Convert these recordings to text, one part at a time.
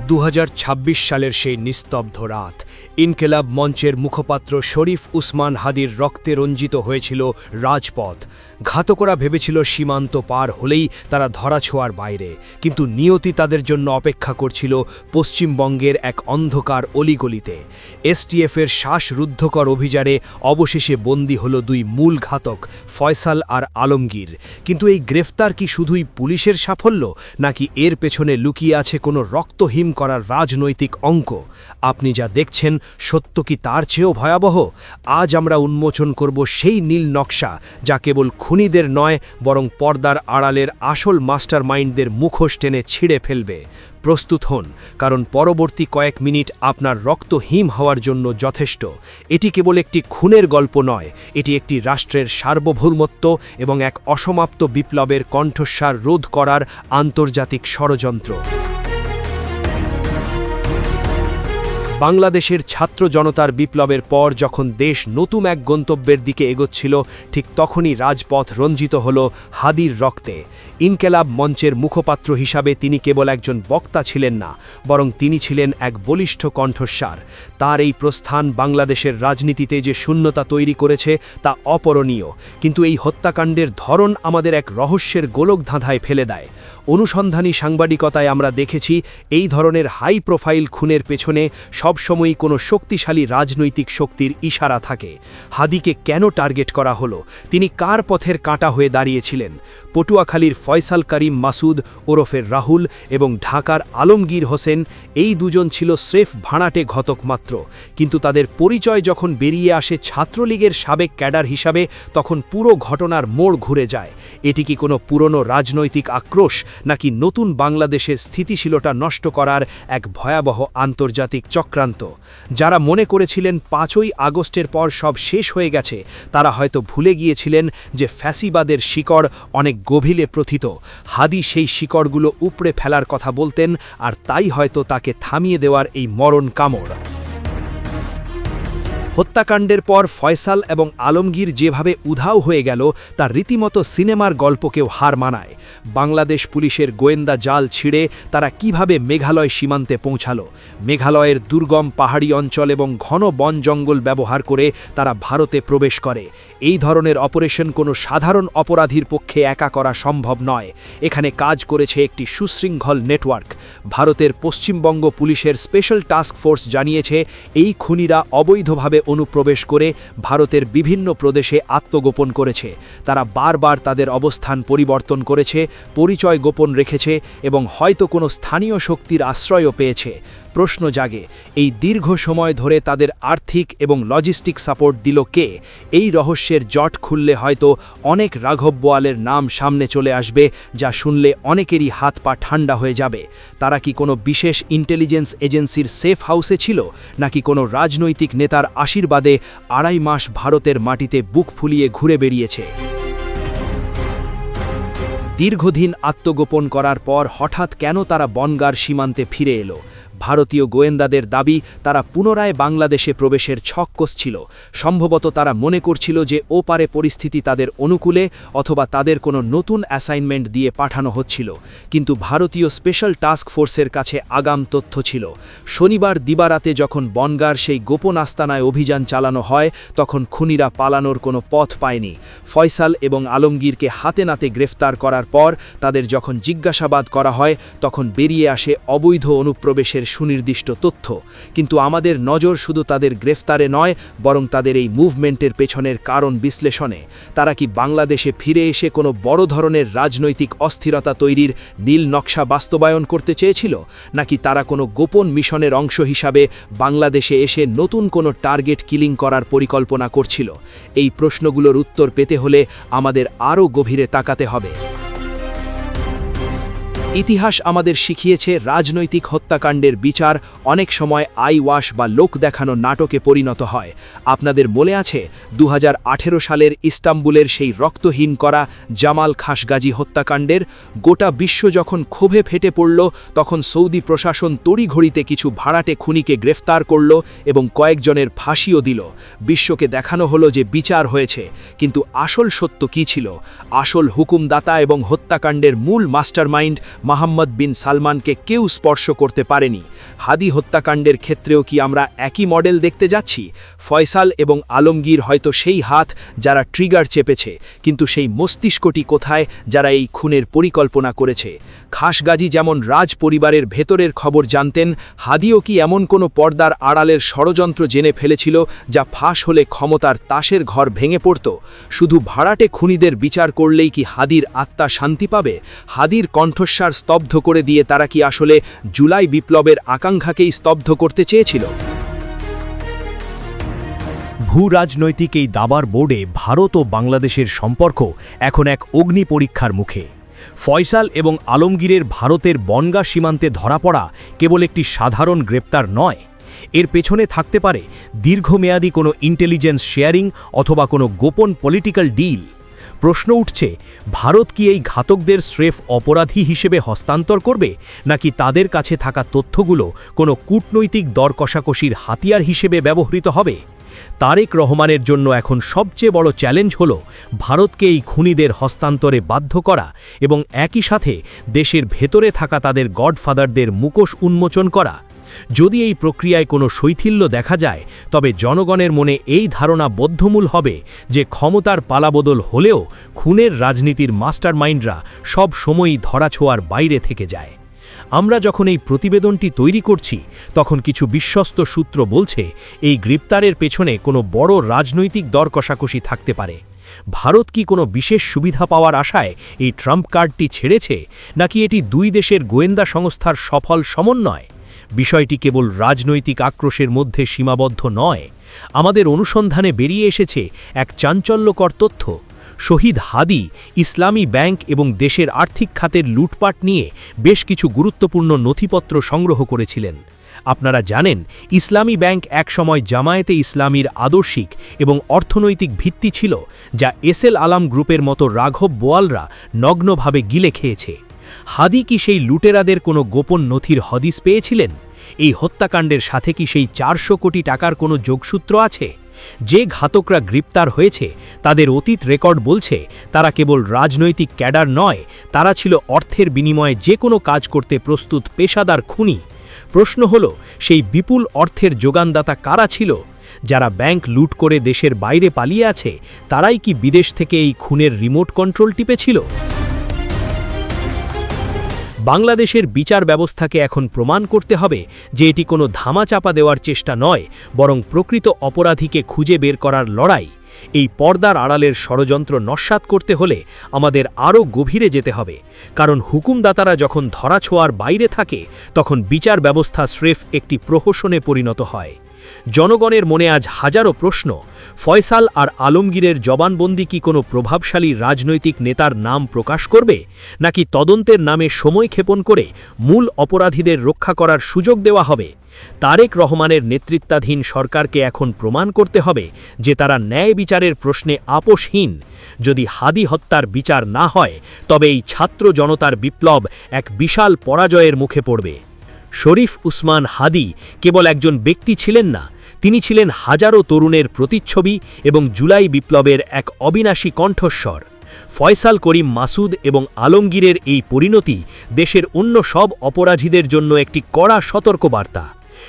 2026 সালের সেই নিস্তব্ধ রাত ইনকেলাব মঞ্চের মুখপাত্র শরীফ উসমান হাদির রক্তে রঞ্জিত হয়েছিল রাজপথ। ঘাতকরা ভেবেছিল সীমান্ত পার হলেই তারা ধরাছোঁয়ার বাইরে, কিন্তু নিয়তি তাদের জন্য অপেক্ষা করছিল পশ্চিমবঙ্গের এক অন্ধকার অলিগলিতে। এসটিএফের শ্বাসরুদ্ধকর অভিযানে অবশেষে বন্দী হল দুই মূল ঘাতক, ফয়সাল আর আলমগীর। কিন্তু এই গ্রেফতার কি শুধুই পুলিশের সাফল্য, নাকি এর পেছনে লুকিয়ে আছে কোনো রক্তহীন করার রাজনৈতিক অঙ্ক? আপনি যা দেখছেন সত্য কি তার চেয়েও ভয়াবহ? আজ আমরা উন্মোচন করব সেই নীল নকশা যা কেবল খুনিদের নয়, বরং পর্দার আড়ালের আসল মাস্টারমাইন্ডদের মুখোশ টেনে ছিঁড়ে ফেলবে। প্রস্তুত হন, কারণ পরবর্তী কয়েক মিনিট আপনার রক্ত হিম হওয়ার জন্য যথেষ্ট। এটি কেবল একটি খুনের গল্প নয়, এটি একটি রাষ্ট্রের সার্বভৌমত্ব এবং এক অসমাপ্ত বিপ্লবের কণ্ঠস্বার রোধ করার আন্তর্জাতিক ষড়যন্ত্র। বাংলাদেশের ছাত্র জনতার বিপ্লবের পর যখন দেশ নতুন এক গন্তব্যের দিকে এগোচ্ছিল, ঠিক তখনই রাজপথ রঞ্জিত হল হাদির রক্তে। ইনকেলাব মঞ্চের মুখপাত্র হিসাবে তিনি কেবল একজন বক্তা ছিলেন না, বরং তিনি ছিলেন এক বলিষ্ঠ কণ্ঠস্বার। তার এই প্রস্থান বাংলাদেশের রাজনীতিতে যে শূন্যতা তৈরি করেছে তা অপরণীয়, কিন্তু এই হত্যাকাণ্ডের ধরন আমাদের এক রহস্যের গোলকধাঁধায় ফেলে দেয়। অনুসন্ধানী সাংবাদিকতায় আমরা দেখেছি এই ধরনের হাই প্রোফাইল খুনের পেছনে সবসময়ই কোনো শক্তিশালী রাজনৈতিক শক্তির ইশারা থাকে। হাদিকে কেন টার্গেট করা হলো? তিনি কার পথের কাঁটা হয়ে দাঁড়িয়েছিলেন? পটুয়াখালীর ফয়সাল করিম মাসুদ ওরফের রাহুল এবং ঢাকার আলমগীর হোসেন, এই দুজন ছিল স্রেফ ভাড়াটে ঘাতক মাত্র, কিন্তু তাদের পরিচয় যখন বেরিয়ে আসে ছাত্রলীগের সাবেক ক্যাডার হিসাবে, তখন পুরো ঘটনার মোড় ঘুরে যায়। এটি কি কোনো পুরনো রাজনৈতিক আক্রোশ, নাকি নতুন বাংলাদেশের স্থিতিশীলতা নষ্ট করার এক ভয়াবহ আন্তর্জাতিক চক্রান্ত? যারা মনে করেছিলেন 5ই আগস্টের পর সব শেষ হয়ে গেছে, তারা হয়তো ভুলে গিয়েছিলেন যে ফ্যাসিবাদের শিকড় অনেক গভীরে প্রথিত। হাদি সেই শিকড়গুলো উপড়ে ফেলার কথা বলতেন, আর তাই হয়তো তাকে থামিয়ে দেওয়ার এই মরণ কামড়। হত্যাকাণ্ডের পর ফয়সাল এবং আলমগীর যেভাবে উধাও হয়ে গেল, তা রীতিমতো সিনেমার গল্পকেও হার মানায়। বাংলাদেশ পুলিশের গোয়েন্দা জাল ছিঁড়ে তারা কিভাবে মেঘালয় সীমান্তে পৌঁছালো। মেঘালয়ের দুর্গম পাহাড়ি অঞ্চল এবং ঘন বন জঙ্গল ব্যবহার করে তারা ভারতে প্রবেশ করে। এই ধরনের অপারেশন কোনো সাধারণ অপরাধীর পক্ষে একা করা সম্ভব নয়। এখানে কাজ করেছে একটি সুশৃঙ্খল নেটওয়ার্ক। ভারতের পশ্চিমবঙ্গ পুলিশের স্পেশাল টাস্ক ফোর্স জানিয়েছে, এই খুনিরা অবৈধভাবে অনুপ্রবেশ করে ভারতের বিভিন্ন প্রদেশে আত্মগোপন করেছে। তারা বারবার তাদের অবস্থান পরিবর্তন করেছে, পরিচয় গোপন রেখেছে এবং হয়তো কোনো স্থানীয় শক্তির আশ্রয়ও পেয়েছে। প্রশ্ন জাগে, এই দীর্ঘ সময় ধরে তাদের আর্থিক এবং লজিস্টিক সাপোর্ট দিল কে? এই রহস্যের জট খুললে হয়তো অনেক রাঘব বোয়ালের নাম সামনে চলে আসবে, যা শুনলে অনেকেরই হাত পা ঠান্ডা হয়ে যাবে। তারা কি কোনো বিশেষ ইন্টেলিজেন্স এজেন্সির সেফ হাউসে ছিল, নাকি কোনো রাজনৈতিক নেতার আশীর্বাদে 2.5 মাস ভারতের মাটিতে বুক ফুলিয়ে ঘুরে বেরিয়েছে? দীর্ঘদিন আত্মগোপন করার পর হঠাৎ কেন তারা বনগাঁর সীমান্তে ফিরে এলো? ভারতীয় গোয়েন্দাদের দাবি, তারা পুনরায় বাংলাদেশে প্রবেশের ছক কষছিল। সম্ভবত তারা মনে করছিল যে ওপারে পরিস্থিতি তাদের অনুকূলে, অথবা তাদের কোনো নতুন অ্যাসাইনমেন্ট দিয়ে পাঠানো হচ্ছিল। কিন্তু ভারতীয় স্পেশাল টাস্ক ফোর্সের কাছে আগাম তথ্য ছিল। শনিবার দিবারাতে যখন বনগাঁর সেই গোপন আস্তানায় অভিযান চালানো হয়, তখন খুনিরা পালানোর কোনো পথ পায়নি। ফয়সাল এবং আলমগীরকে হাতে নাতে গ্রেফতার করার পর তাদের যখন জিজ্ঞাসাবাদ করা হয়, তখন বেরিয়ে আসে অবৈধ অনুপ্রবেশের সুনির্দিষ্ট তথ্য। কিন্তু আমাদের নজর শুধু তাদের গ্রেফতারে নয়, বরং তাদের এই মুভমেন্টের পেছনের কারণ বিশ্লেষণে। তারা কি বাংলাদেশে ফিরে এসে কোনো বড় ধরনের রাজনৈতিক অস্থিরতা তৈরির নীল নকশা বাস্তবায়ন করতে চেয়েছিল, নাকি তারা কোনো গোপন মিশনের অংশ হিসাবে বাংলাদেশে এসে নতুন কোনো টার্গেট কিলিং করার পরিকল্পনা করছিল? এই প্রশ্নগুলোর উত্তর পেতে হলে আমাদের আরও গভীরে তাকাতে হবে। ইতিহাস আমাদের শিখিয়েছে, রাজনৈতিক হত্যাকাণ্ডের বিচার অনেক সময় আই ওয়াশ বা লোক দেখানো নাটকে পরিণত হয়। আপনাদের মনে আছে 2018 সালের ইস্তাম্বুলের সেই রক্তহীন করা জামাল খাশগাজি হত্যাকাণ্ডের? গোটা বিশ্ব যখন ক্ষোভে ফেটে পড়ল, তখন সৌদি প্রশাসন তড়িঘড়িতে কিছু ভাড়াটে খুনিকে গ্রেফতার করল এবং কয়েকজনের ফাঁসিও দিল। বিশ্বকে দেখানো হলো যে বিচার হয়েছে, কিন্তু আসল সত্য কী ছিল? আসল হুকুমদাতা এবং হত্যাকাণ্ডের মূল মাস্টারমাইন্ড মোহাম্মদ বিন সালমানকে কেউ স্পর্শ করতে পারেনি। হাদি হত্যাকাণ্ডের ক্ষেত্রেও কি আমরা একই মডেল দেখতে যাচ্ছি? ফয়সাল এবং আলমগীর হয়তো সেই হাত যারা ট্রিগার চেপেছে, কিন্তু সেই মস্তিষ্কটি কোথায় যারা এই খুনের পরিকল্পনা করেছে? খাসগাজী যেমন রাজ পরিবারের ভেতরের খবর জানতেন, হাদিও কি এমন কোনো পর্দার আড়ালের ষড়যন্ত্র জেনে ফেলেছিল যা ফাঁস হলে ক্ষমতার তাসের ঘর ভেঙে পড়ত? শুধু ভাড়াটে খুনিদের বিচার করলেই কি হাদির আত্মা শান্তি পাবে? হাদির কণ্ঠস্বর স্তব্ধ করে দিয়ে তারা কি আসলে জুলাই বিপ্লবের আকাঙ্ক্ষাকেই স্তব্ধ করতে চেয়েছিল? ভূ-রাজনৈতিক এই দাবার বোর্ডে ভারত ও বাংলাদেশের সম্পর্ক এখন এক অগ্নি পরীক্ষার মুখে। ফয়সাল এবং আলমগীরের ভারতের বনগা সীমান্তে ধরা পড়া কেবল একটি সাধারণ গ্রেপ্তার নয়, এর পেছনে থাকতে পারে দীর্ঘমেয়াদী কোনো ইন্টেলিজেন্স শেয়ারিং অথবা কোনো গোপন পলিটিক্যাল ডিল। প্রশ্ন উঠছে, ভারত কি এই ঘাতকদের স্রেফ অপরাধী হিসেবে হস্তান্তর করবে, নাকি তাদের কাছে থাকা তথ্যগুলো কোনো কূটনৈতিক দর কষাকষির হাতিয়ার হিসেবে ব্যবহৃত হবে? তারেক রহমানের জন্য এখন সবচেয়ে বড় চ্যালেঞ্জ হল ভারতকে এই খুনিদের হস্তান্তরে বাধ্য করা এবং একই সাথে দেশের ভেতরে থাকা তাদের গডফাদারদের মুখোশ উন্মোচন করা। যদি এই প্রক্রিয়ায় কোনো শৈথিল্য দেখা যায়, তবে জনগণের মনে এই ধারণা বদ্ধমূল হবে যে ক্ষমতার পালাবদল হলেও খুনের রাজনীতির মাস্টারমাইন্ডরা সব সময়ই ধরাছোঁয়ার বাইরে থেকে যায়। আমরা যখন এই প্রতিবেদনটি তৈরি করছি, তখন কিছু বিশ্বস্ত সূত্র বলছে এই গ্রেপ্তারের পেছনে কোনো বড় রাজনৈতিক দর কষাকষি থাকতে পারে। ভারত কি কোনো বিশেষ সুবিধা পাওয়ার আশায় এই ট্রাম্প কার্ডটি ছেড়েছে, নাকি এটি দুই দেশের গোয়েন্দা সংস্থার সফল সমন্বয়? বিষয়টি কেবল রাজনৈতিক আক্রোশের মধ্যে সীমাবদ্ধ নয়। আমাদের অনুসন্ধানে বেরিয়ে এসেছে এক চাঞ্চল্যকর তথ্য। শহীদ হাদি ইসলামী ব্যাংক এবং দেশের আর্থিক খাতের লুটপাট নিয়ে বেশ কিছু গুরুত্বপূর্ণ নথিপত্র সংগ্রহ করেছিলেন। আপনারা জানেন, ইসলামী ব্যাংক একসময় জামায়াতে ইসলামীর আদর্শিক এবং অর্থনৈতিক ভিত্তি ছিল, যা এসএল আলাম গ্রুপের মতো রাঘব বোয়ালরা নগ্নভাবে গিলে খেয়েছে। হাদি কি সেই লুটেরাদের কোনো গোপন নথির হদিস পেয়েছিলেন? এই হত্যাকাণ্ডের সাথে কি সেই 400 কোটি টাকার কোনো যোগসূত্র আছে? যে ঘাতকরা গ্রেপ্তার হয়েছে তাদের অতীত রেকর্ড বলছে তারা কেবল রাজনৈতিক ক্যাডার নয়, তারা ছিল অর্থের বিনিময়ে যে কোনো কাজ করতে প্রস্তুত পেশাদার খুনি। প্রশ্ন হল, সেই বিপুল অর্থের যোগানদাতা কারা ছিল? যারা ব্যাংক লুট করে দেশের বাইরে পালিয়ে আছে, তারাই কি বিদেশ থেকে এই খুনের রিমোট কন্ট্রোল টিপেছিল? বাংলাদেশের বিচার ব্যবস্থাকে এখন প্রমাণ করতে হবে যে এটি কোনো ধামাচাপা দেওয়ার চেষ্টা নয়, বরং প্রকৃত অপরাধীকে খুঁজে বের করার লড়াই। এই পর্দার আড়ালের ষড়যন্ত্র নস্যাৎ করতে হলে আমাদের আরও গভীরে যেতে হবে, কারণ হুকুমদাতারা যখন ধরাছোঁয়ার বাইরে থাকে, তখন বিচার ব্যবস্থা স্রেফ একটি প্রহসনে পরিণত হয়। জনগণের মনে আজ হাজারো প্রশ্ন। ফয়সাল আর আলমগীরের জবানবন্দি কি কোনো প্রভাবশালী রাজনৈতিক নেতার নাম প্রকাশ করবে, নাকি তদন্তের নামে সময় ক্ষেপণ করে মূল অপরাধীদের রক্ষা করার সুযোগ দেওয়া হবে? তারেক রহমানের নেতৃত্বাধীন সরকারকে এখন প্রমাণ করতে হবে যে তারা ন্যায় বিচারের প্রশ্নে আপোষহীন। যদি হাদি হত্যার বিচার না হয়, তবে এই ছাত্র জনতার বিপ্লব এক বিশাল পরাজয়ের মুখে পড়বে। শরীফ উসমান হাদি কেবল একজন ব্যক্তি ছিলেন না, তিনি ছিলেন হাজারো তরুণের প্রতিচ্ছবি এবং জুলাই বিপ্লবের এক অবিনাশী কণ্ঠস্বর। ফয়সাল করিম মাসুদ এবং আলমগীরের এই পরিণতি দেশের অন্য সব অপরাধীদের জন্য একটি কড়া সতর্কবার্তা।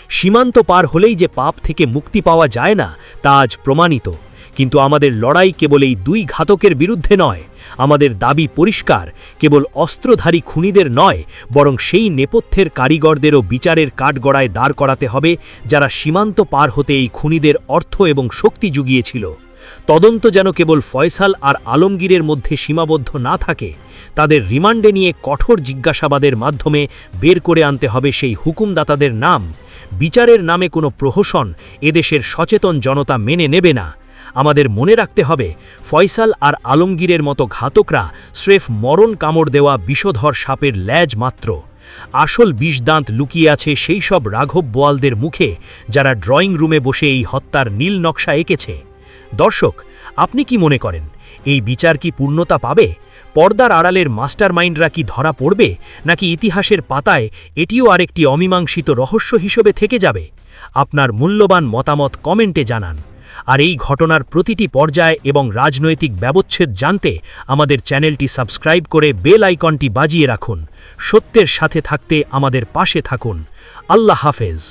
সীমান্ত পার হলেই যে পাপ থেকে মুক্তি পাওয়া যায় না, তা আজ প্রমাণিত। কিন্তু আমাদের লড়াই কেবল এই দুই ঘাতকের বিরুদ্ধে নয়। আমাদের দাবি পরিষ্কার, কেবল অস্ত্রধারী খুনিদের নয়, বরং সেই নেপথ্যের কারিগরদেরও বিচারের কাঠগড়ায় দাঁড় করাতে হবে, যারা সীমান্ত পার হতে এই খুনিদের অর্থ এবং শক্তি জুগিয়েছিল। তদন্ত যেন কেবল ফয়সাল আর আলমগীরের মধ্যে সীমাবদ্ধ না থাকে, তাদের রিমান্ডে নিয়ে কঠোর জিজ্ঞাসাবাদের মাধ্যমে বের করে আনতে হবে সেই হুকুমদাতাদের নাম। বিচারের নামে কোনো প্রহসন এদেশের সচেতন জনতা মেনে নেবে না। আমাদের মনে রাখতে হবে, ফয়সাল আর আলমগীরের মতো ঘাতকরা স্রেফ মরণ কামড় দেওয়া বিষধর সাপের ল্যাজ মাত্র। আসল বিষদাঁত লুকিয়ে আছে সেই সব রাঘব বোয়ালদের মুখে, যারা ড্রয়িং রুমে বসে এই হত্যার নীল নকশা এঁকেছে। দর্শক, আপনি কি মনে করেন, এই বিচার কি পূর্ণতা পাবে? পর্দার আড়ালের মাস্টারমাইন্ডরা কি ধরা পড়বে, নাকি ইতিহাসের পাতায় এটিও আরেকটি অমীমাংসিত রহস্য হিসেবে থেকে যাবে? আপনার মূল্যবান মতামত কমেন্টে জানান। আর এই ঘটনার প্রতিটি পর্যায় এবং রাজনৈতিক ব্যবচ্ছেদ জানতে আমাদের চ্যানেলটি সাবস্ক্রাইব করে বেল আইকনটি বাজিয়ে রাখুন। সত্যের সাথে থাকতে আমাদের পাশে থাকুন। আল্লাহ হাফেজ।